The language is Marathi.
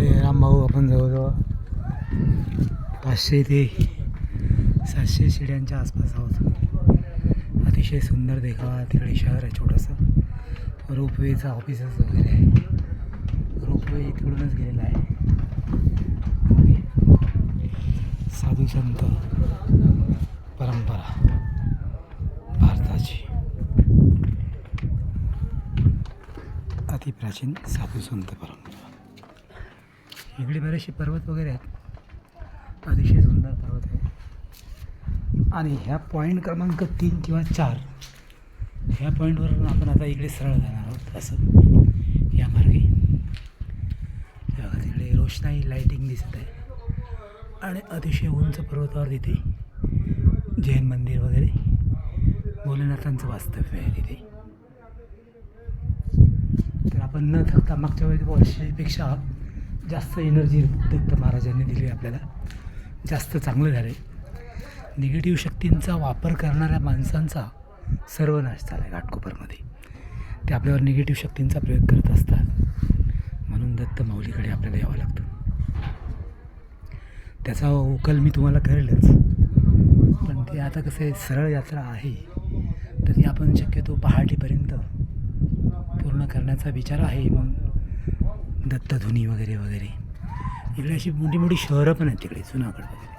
अरे रामभाऊ, आपण जवळजवळ 500 ते 700 शिड्यांच्या आसपास आहोत. अतिशय सुंदर देखावा. तिकडे शहर आहे छोटंसं. रोपवेचं ऑफिसेस वगैरे आहे. रोपवे इकडूनच गेलेला आहे. साधू संत परंपरा भारताची अतिप्राचीन साधू संत परंपरा. इकडे बरेचसे पर्वत वगैरे आहेत. अतिशय सुंदर पर्वत आहे. आणि ह्या पॉईंट क्रमांक 3 किंवा 4 ह्या पॉईंटवरून आपण आता इकडे सरळ जाणार आहोत. असं या मार्गे तिकडे रोषणाई लाईटिंग दिसत आहे. आणि अतिशय उंच पर्वतावर तिथे जैन मंदिर वगैरे भोलेनाथांचं वास्तव्य आहे तिथे. तर आपण न थकता मागच्या वर्षीपेक्षा जास्त एनर्जी दत्त महाराजांनी दिली आपल्याला. जास्त चांगलं झालं आहे. निगेटिव्ह शक्तींचा वापर करणाऱ्या माणसांचा सर्वनाश झाला आहे घाटकोपरमध्ये. ते आपल्यावर निगेटिव्ह शक्तींचा प्रयोग करत असतात. म्हणून दत्त माऊलीकडे आपल्याला यावं लागतं. त्याचा उकल मी तुम्हाला करेलच. पण ते आता कसं आहे, सरळ यात्रा आहे तर ती आपण शक्यतो पहाटेपर्यंत पूर्ण करण्याचा विचार आहे. मग दत्तधुनी वगैरे वगैरे इकडे अशी मोठी मोठी शहरं पण आहेत तिकडे जुनागडमध्ये.